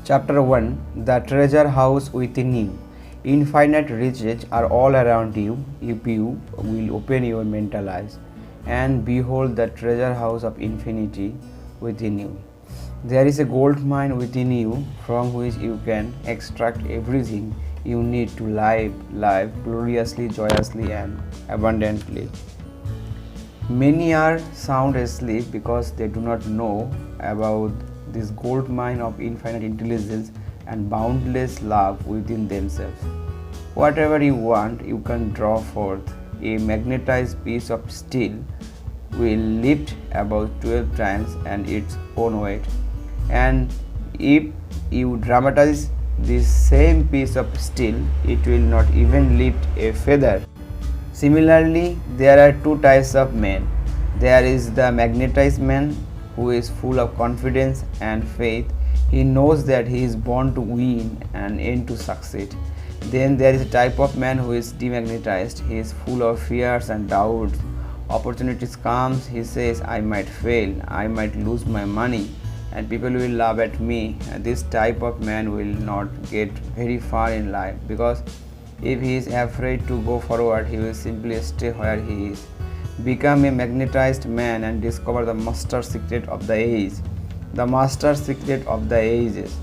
Chapter 1 The Treasure House Within You. Infinite riches are all around you if you will open your mental eyes and behold the treasure house of infinity within you. There is a gold mine within you from which you can extract everything you need to live gloriously, joyously, and abundantly. Many are sound asleep because they do not know about this gold mine of infinite intelligence and boundless love within themselves. Whatever you want, you can draw forth. A magnetized piece of steel will lift about 12 times and its own weight. And if you dramatize this same piece of steel, it will not even lift a feather. Similarly, there are two types of men. There is the magnetized man who is full of confidence and faith. He knows that he is born to win and aim to succeed. Then there is a type of man who is demagnetized. He is full of fears and doubts. Opportunities comes, he says, I might fail, I might lose my money, and people will laugh at me. And this type of man will not get very far in life, because if he is afraid to go forward, he will simply stay where he is. Become a magnetized man and discover the master secret of the age. The master secret of the ages.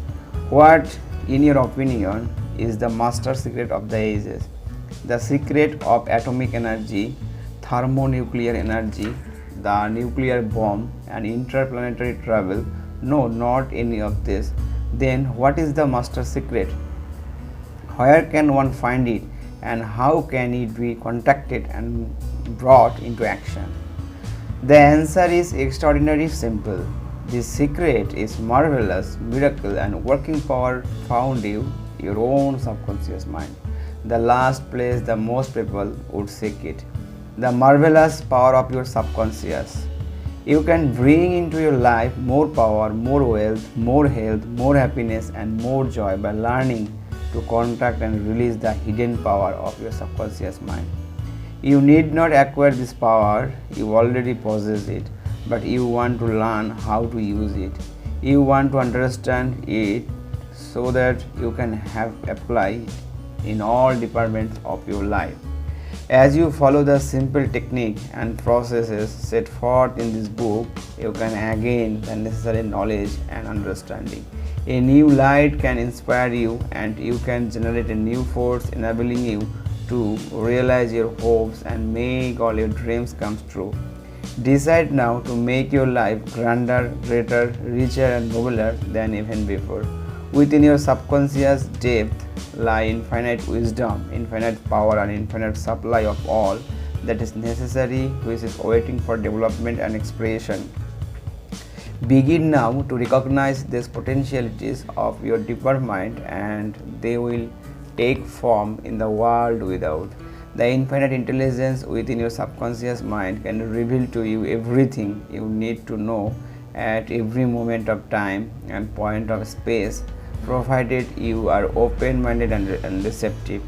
What, in your opinion, is the master secret of the ages? The secret of atomic energy, thermonuclear energy, the nuclear bomb, and interplanetary travel? No, not any of this. Then what is the master secret? Where can one find it, and how can it be contacted and brought into action? The answer is extraordinarily simple. This secret is marvelous, miracle, and working power found in your own subconscious mind. The last place the most people would seek it. The marvelous power of your subconscious. You can bring into your life more power, more wealth, more health, more happiness, and more joy by learning to contact and release the hidden power of your subconscious mind. You need not acquire this power, you already possess it, but you want to learn how to use it. You want to understand it so that you can apply it in all departments of your life. As you follow the simple technique and processes set forth in this book, you can gain the necessary knowledge and understanding. A new light can inspire you, and you can generate a new force enabling you to realize your hopes and make all your dreams come true. Decide now to make your life grander, greater, richer, and nobler than even before. Within your subconscious depth lie infinite wisdom, infinite power, and infinite supply of all that is necessary, which is waiting for development and expression. Begin now to recognize these potentialities of your deeper mind, and they will take form in the world without. The infinite intelligence within your subconscious mind can reveal to you everything you need to know at every moment of time and point of space, provided you are open-minded and receptive.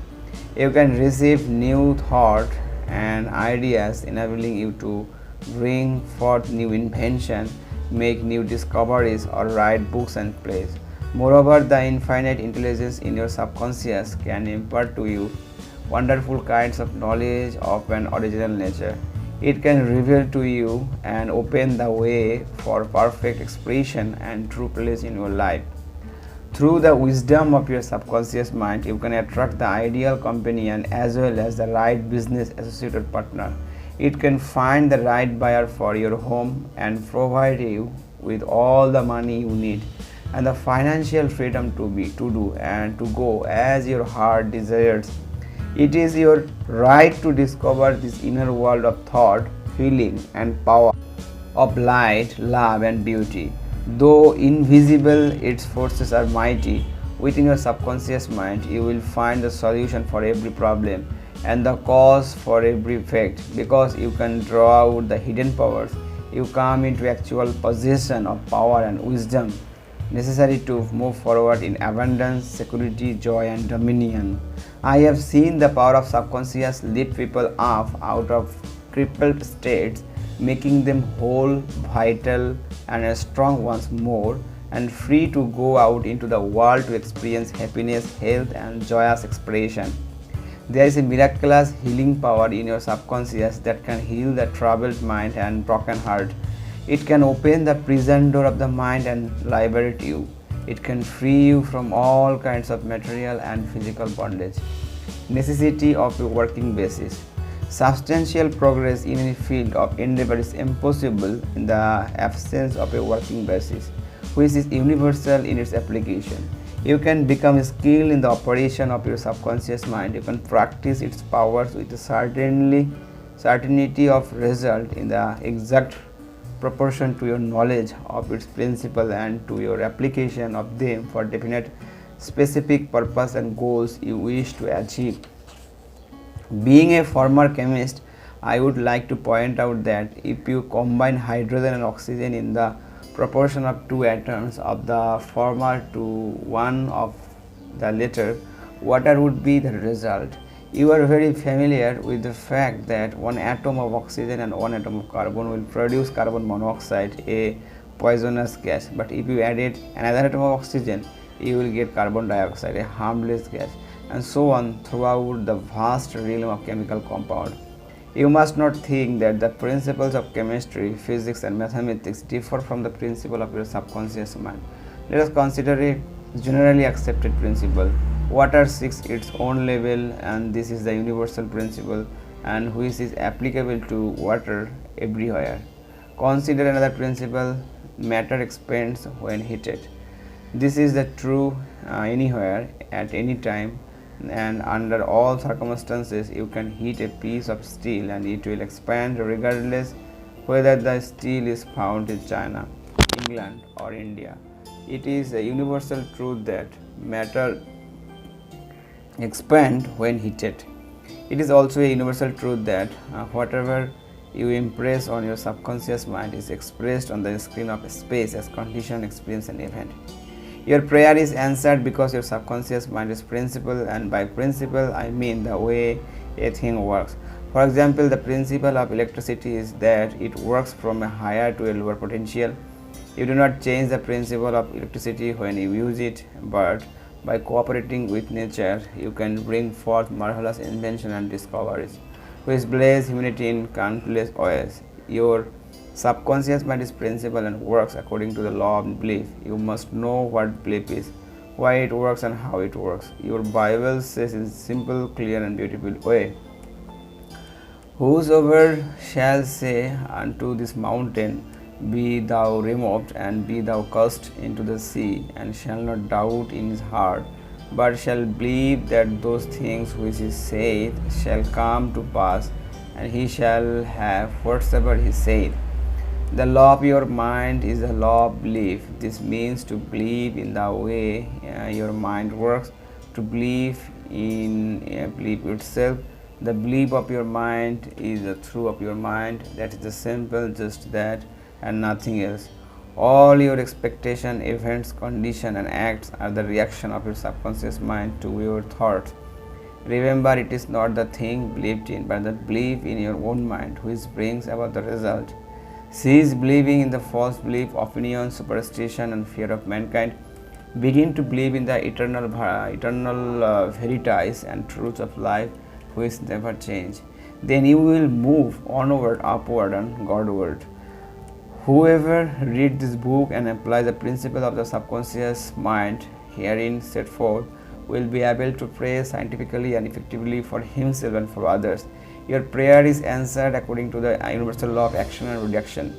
You can receive new thought and ideas, enabling you to bring forth new invention, make new discoveries, or write books and plays. Moreover, the infinite intelligence in your subconscious can impart to you wonderful kinds of knowledge of an original nature. It can reveal to you and open the way for perfect expression and true place in your life. Through the wisdom of your subconscious mind, you can attract the ideal companion as well as the right business associated partner. It can find the right buyer for your home and provide you with all the money you need and the financial freedom to do and to go as your heart desires. It is your right to discover this inner world of thought, feeling, and power of light, love, and beauty. Though invisible, its forces are mighty. Within your subconscious mind, you will find the solution for every problem and the cause for every effect. Because you can draw out the hidden powers, you come into actual possession of power and wisdom necessary to move forward in abundance, security, joy, and dominion. I have seen the power of subconscious lift people up out of crippled states, making them whole, vital, and strong once more, and free to go out into the world to experience happiness, health, and joyous expression. There is a miraculous healing power in your subconscious that can heal the troubled mind and broken heart. It can open the prison door of the mind and liberate you. It can free you from all kinds of material and physical bondage. Necessity of a working basis. Substantial progress in any field of endeavor is impossible in the absence of a working basis, which is universal in its application. You can become skilled in the operation of your subconscious mind. You can practice its powers with a certainty of result in the exact proportion to your knowledge of its principle and to your application of them for definite specific purpose and goals you wish to achieve. Being a former chemist, I would like to point out that if you combine hydrogen and oxygen in the proportion of 2 atoms of the former to 1 of the latter, water would be the result. You are very familiar with the fact that 1 atom of oxygen and 1 atom of carbon will produce carbon monoxide, a poisonous gas. But if you added another atom of oxygen, you will get carbon dioxide, a harmless gas, and so on throughout the vast realm of chemical compound. You must not think that the principles of chemistry, physics, and mathematics differ from the principle of your subconscious mind. Let us consider a generally accepted principle. Water seeks its own level, and this is the universal principle and which is applicable to water everywhere. Consider another principle: matter expands when heated. This is the true anywhere, at any time, and under all circumstances. You can heat a piece of steel and it will expand regardless whether the steel is found in China, England, or India. It is a universal truth that matter expands when heated. It is also a universal truth that whatever you impress on your subconscious mind is expressed on the screen of space as condition, experience, and event. Your prayer is answered because your subconscious mind is principle, and by principle I mean the way a thing works. For example, the principle of electricity is that it works from a higher to a lower potential. You do not change the principle of electricity when you use it, but by cooperating with nature, you can bring forth marvelous inventions and discoveries, which bless humanity in countless ways. Your subconscious mind is principle and works according to the law of belief. You must know what belief is, why it works, and how it works. Your Bible says in simple, clear, and beautiful way, "Whosoever shall say unto this mountain, Be thou removed, and be thou cast into the sea, and shall not doubt in his heart, but shall believe that those things which he saith shall come to pass, and he shall have whatsoever he saith." The law of your mind is the law of belief. This means to believe in the way your mind works, to believe in belief itself. The belief of your mind is the truth of your mind. That is the simple, just that, and nothing else. All your expectation, events, condition, and acts are the reaction of your subconscious mind to your thoughts. Remember, it is not the thing believed in, but the belief in your own mind which brings about the result. Cease believing in the false belief, opinion, superstition, and fear of mankind. Begin to believe in the eternal verities and truths of life which never change. Then you will move onward, upward, and Godward. Whoever reads this book and applies the principle of the subconscious mind herein set forth will be able to pray scientifically and effectively for himself and for others. Your prayer is answered according to the universal law of action and reaction.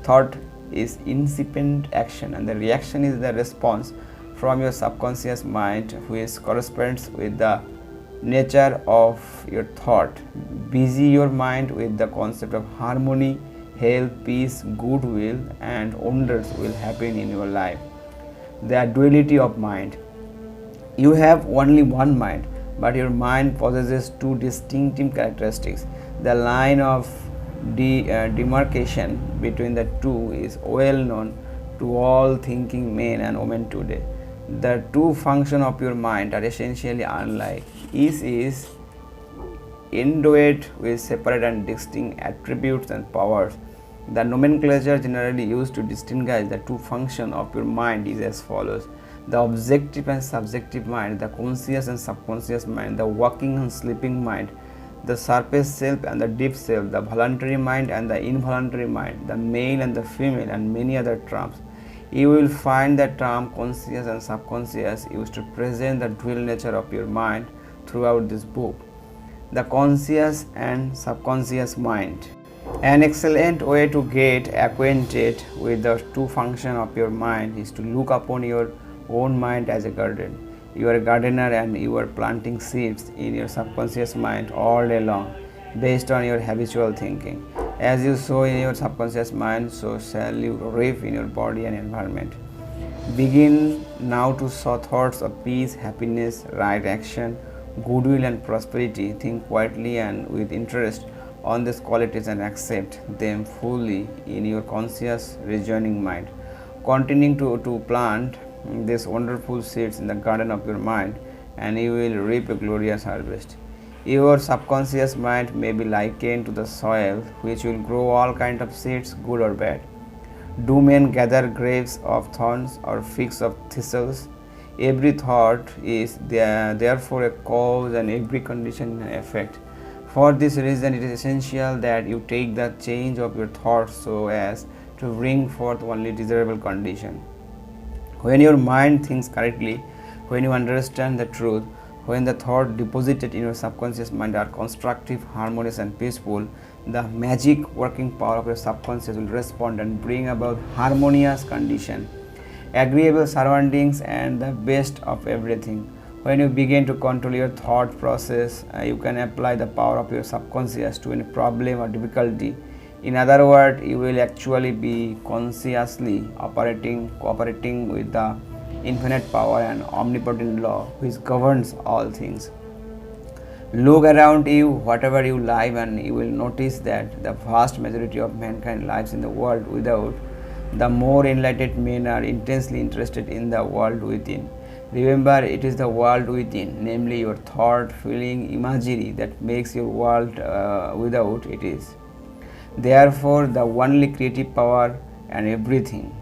Thought is incipient action, and the reaction is the response from your subconscious mind, which corresponds with the nature of your thought. Busy your mind with the concept of harmony, health, peace, goodwill, and wonders will happen in your life. The duality of mind. You have only one mind, but your mind possesses two distinctive characteristics. The line of demarcation between the two is well known to all thinking men and women today. The two functions of your mind are essentially unlike. Each is endowed with separate and distinct attributes and powers. The nomenclature generally used to distinguish the two functions of your mind is as follows: the objective and subjective mind, the conscious and subconscious mind, the waking and sleeping mind, the surface self and the deep self, the voluntary mind and the involuntary mind, the male and the female, and many other terms. You will find the term conscious and subconscious used to present the dual nature of your mind throughout this book. The conscious and subconscious mind. An excellent way to get acquainted with the two functions of your mind is to look upon your own mind as a garden. You are a gardener and you are planting seeds in your subconscious mind all day long based on your habitual thinking. As you sow in your subconscious mind, so shall you reap in your body and environment. Begin now to sow thoughts of peace, happiness, right action, goodwill and prosperity. Think quietly and with interest on these qualities and accept them fully in your conscious reasoning mind. Continuing to plant these wonderful seeds in the garden of your mind, and you will reap a glorious harvest. Your subconscious mind may be likened to the soil, which will grow all kinds of seeds, good or bad. Do men gather grapes of thorns or figs of thistles? Every thought is therefore a cause, and every condition an effect. For this reason, it is essential that you take the change of your thoughts so as to bring forth only desirable condition. When your mind thinks correctly, when you understand the truth, when the thoughts deposited in your subconscious mind are constructive, harmonious and peaceful, the magic working power of your subconscious will respond and bring about harmonious condition, agreeable surroundings and the best of everything. When you begin to control your thought process, you can apply the power of your subconscious to any problem or difficulty. In other words, you will actually be consciously cooperating with the infinite power and omnipotent law which governs all things. Look around you, whatever you live, and you will notice that the vast majority of mankind lives in the world without. The more enlightened men are intensely interested in the world within. Remember, it is the world within, namely your thought, feeling, imagery, that makes your world without it is. Therefore, the only creative power and everything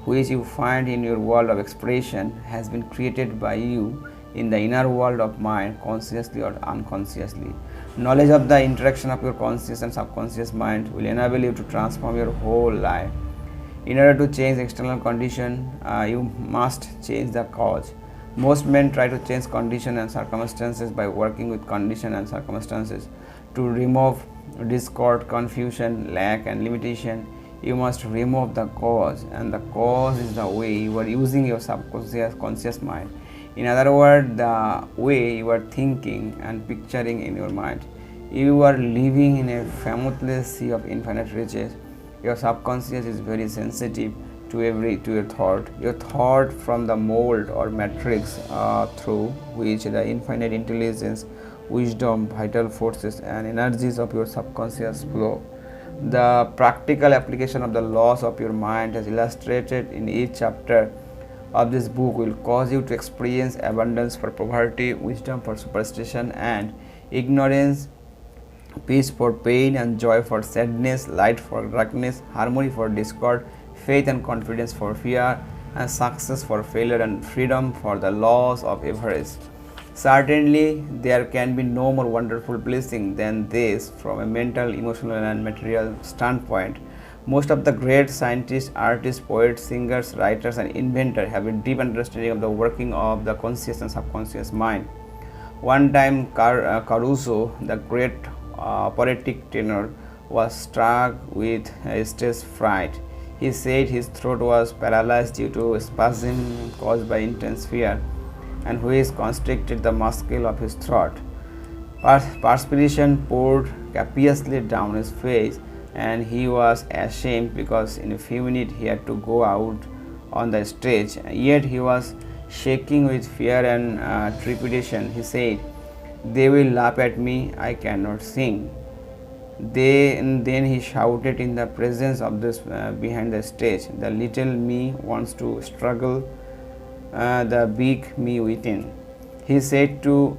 which you find in your world of expression has been created by you in the inner world of mind, consciously or unconsciously. Knowledge of the interaction of your conscious and subconscious mind will enable you to transform your whole life. In order to change external condition, you must change the cause. Most men try to change condition and circumstances by working with condition and circumstances. To remove discord, confusion, lack and limitation, you must remove the cause, and the cause is the way you are using your subconscious mind. In other words, the way you are thinking and picturing in your mind. You are living in a fathomless sea of infinite riches. Your subconscious is very sensitive to your thought. Your thought from the mold or matrix through which the infinite intelligence, wisdom, vital forces and energies of your subconscious flow. The practical application of the laws of your mind as illustrated in each chapter of this book will cause you to experience abundance for poverty, wisdom for superstition and ignorance, peace for pain and joy for sadness, light for darkness, harmony for discord, faith and confidence for fear, and success for failure and freedom for the laws of avarice. Certainly, there can be no more wonderful blessing than this from a mental, emotional and material standpoint. Most of the great scientists, artists, poets, singers, writers and inventors have a deep understanding of the working of the conscious and subconscious mind. One time, Caruso, the great operatic tenor, was struck with stage fright. He said his throat was paralyzed due to a spasm caused by intense fear, and which constricted the muscle of his throat. Perspiration poured copiously down his face, and he was ashamed because in a few minutes he had to go out on the stage. Yet he was shaking with fear and trepidation. He said, "They will laugh at me, I cannot sing." Then he shouted in the presence of this behind the stage, "The little me wants to struggle, the big me within." He said to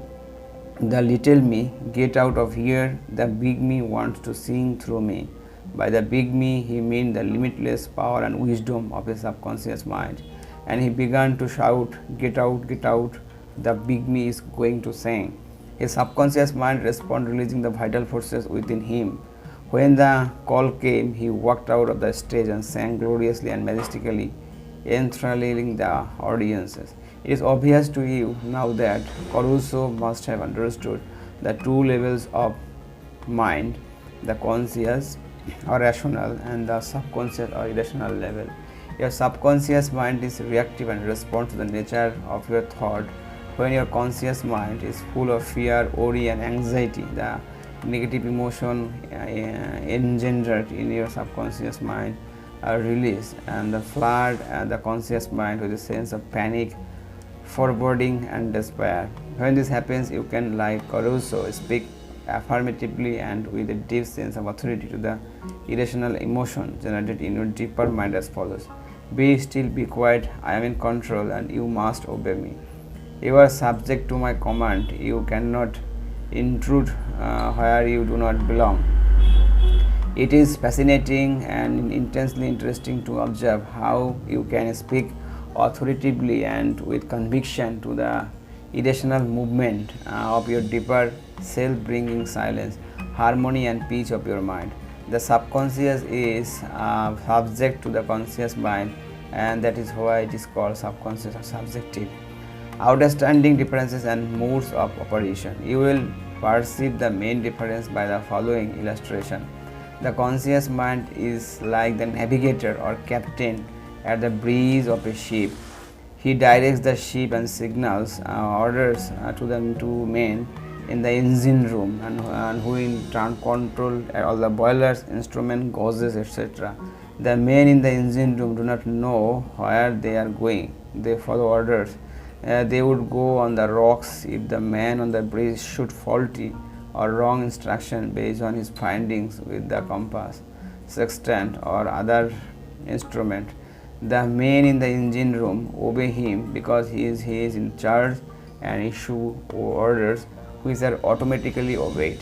the little me, "Get out of here, the big me wants to sing through me." By the big me, he meant the limitless power and wisdom of his subconscious mind. And he began to shout, "Get out, get out, the big me is going to sing." His subconscious mind responded, releasing the vital forces within him. When the call came, he walked out of the stage and sang gloriously and majestically, enthralling the audiences. It is obvious to you now that Caruso must have understood the two levels of mind, the conscious or rational and the subconscious or irrational level. Your subconscious mind is reactive and responds to the nature of your thought. When your conscious mind is full of fear, worry and anxiety, the negative emotion engendered in your subconscious mind are released and flood the conscious mind with a sense of panic, foreboding and despair. When this happens, you can, like Caruso, speak affirmatively and with a deep sense of authority to the irrational emotion generated in your deeper mind as follows: "Be still, be quiet, I am in control and you must obey me. You are subject to my command, you cannot intrude where you do not belong." It is fascinating and intensely interesting to observe how you can speak authoritatively and with conviction to the irrational movement of your deeper self, bringing silence, harmony and peace of your mind. The subconscious is subject to the conscious mind, and that is why it is called subconscious or subjective. Outstanding differences and modes of operation. You will perceive the main difference by the following illustration. The conscious mind is like the navigator or captain at the bridge of a ship. He directs the ship and signals orders to the two men in the engine room, and who in turn control all the boilers, instrument, gauzes, etc. The men in the engine room do not know where they are going. They follow orders. They would go on the rocks if the man on the bridge shoot faulty or wrong instruction based on his findings with the compass, sextant or other instrument. The men in the engine room obey him because he is in charge and issue orders which are automatically obeyed.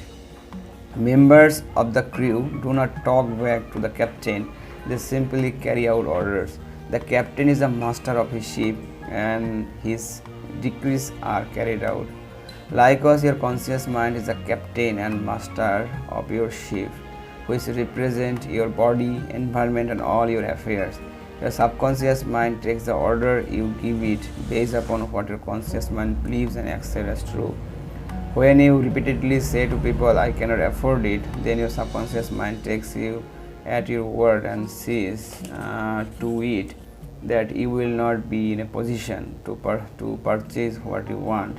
Members of the crew do not talk back to the captain, they simply carry out orders. The captain is the master of his ship and his decrees are carried out. Likewise, your conscious mind is the captain and master of your ship, which represent your body, environment and all your affairs. Your subconscious mind takes the order you give it based upon what your conscious mind believes and accepts as true. When you repeatedly say to people, "I cannot afford it," then your subconscious mind takes you at your word and sees to it that you will not be in a position to purchase what you want.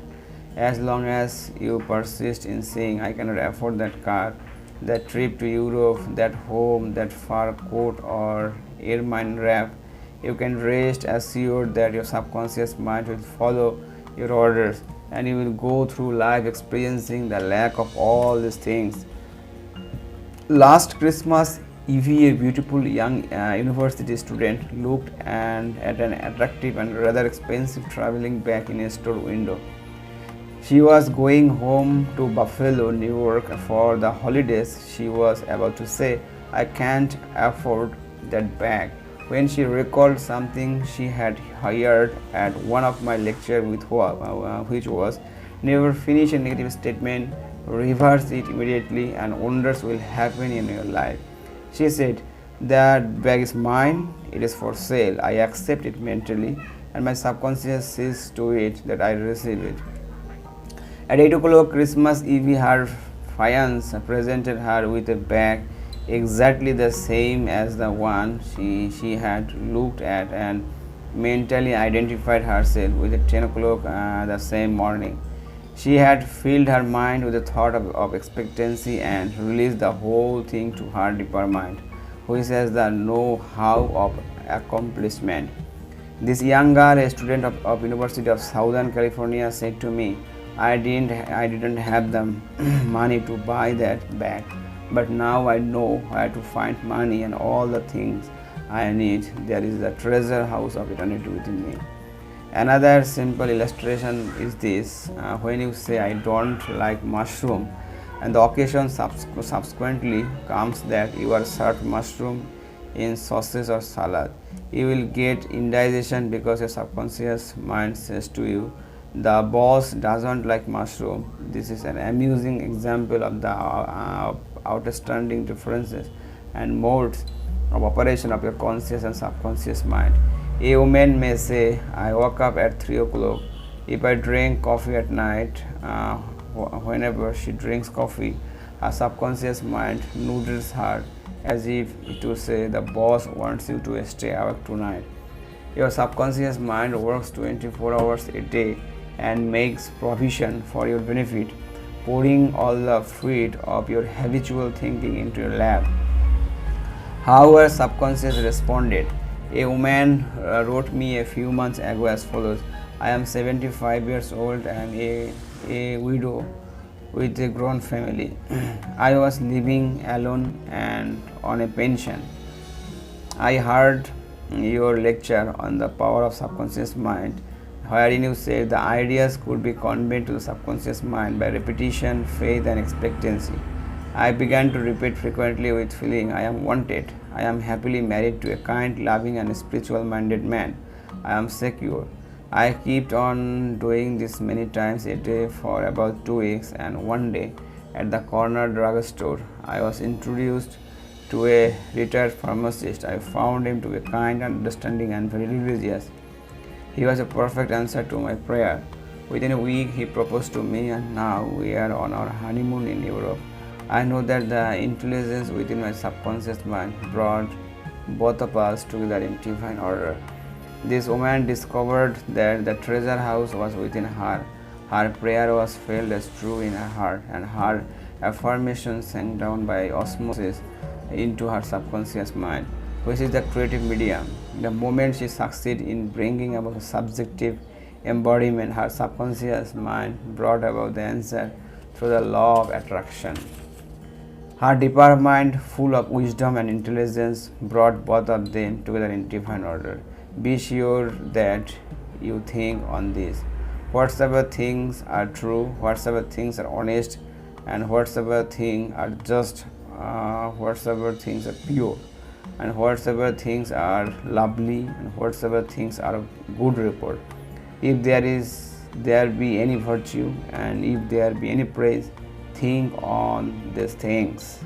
As long as you persist in saying, "I cannot afford that car, that trip to Europe, that home, that fur coat or ermine wrap," you can rest assured that your subconscious mind will follow your orders and you will go through life experiencing the lack of all these things. Last Christmas, Evie, a beautiful young university student, looked at an attractive and rather expensive traveling bag in a store window. She was going home to Buffalo, New York for the holidays. She was about to say, "I can't afford that bag," when she recalled something she had heard at one of my lectures, which was, "Never finish a negative statement, reverse it immediately and wonders will happen in your life." She said, "That bag is mine, it is for sale, I accept it mentally and my subconscious sees to it that I receive it." At 8 o'clock Christmas Eve, her fiancé presented her with a bag exactly the same as the one she had looked at and mentally identified herself with at 10 o'clock the same morning. She had filled her mind with the thought of expectancy and released the whole thing to her deeper mind, which has the know-how of accomplishment. This young girl, a student of University of Southern California, said to me, I didn't have the money to buy that bag, but now I know where to find money and all the things I need. There is the treasure house of eternity within me." Another simple illustration is this: when you say, "I don't like mushroom," and the occasion subsequently comes that you are served mushroom in sauces or salad. You will get indigestion because your subconscious mind says to you, the boss doesn't like mushroom. This is an amusing example of the outstanding differences and modes of operation of your conscious and subconscious mind. A woman may say, I woke up at 3 o'clock. If I drink coffee at night, whenever she drinks coffee, her subconscious mind noodles her as if to say, the boss wants you to stay awake tonight. Your subconscious mind works 24 hours a day and makes provision for your benefit, pouring all the fruit of your habitual thinking into your lap. How our subconscious responded. A woman wrote me a few months ago as follows: I am 75 years old and a widow with a grown family. I was living alone and on a pension. I heard your lecture on the power of subconscious mind, wherein you said the ideas could be conveyed to the subconscious mind by repetition, faith, and expectancy. I began to repeat frequently with feeling, I am wanted. I am happily married to a kind, loving, and spiritual minded man. I am secure. I kept on doing this many times a day for about 2 weeks, and one day at the corner drugstore, I was introduced to a retired pharmacist. I found him to be kind, understanding, and very religious. He was a perfect answer to my prayer. Within a week, he proposed to me, and now we are on our honeymoon in Europe. I know that the intelligence within my subconscious mind brought both of us together in divine order. This woman discovered that the treasure house was within her. Her prayer was felt as true in her heart, and her affirmation sank down by osmosis into her subconscious mind, which is the creative medium. The moment she succeeded in bringing about a subjective embodiment, her subconscious mind brought about the answer through the law of attraction. Her deeper mind, full of wisdom and intelligence, brought both of them together in divine order. Be sure that you think on this. Whatsoever things are true, whatsoever things are honest, and whatsoever things are just, whatsoever things are pure, and whatsoever things are lovely, and whatsoever things are of good report. If there be any virtue, and if there be any praise, think on these things.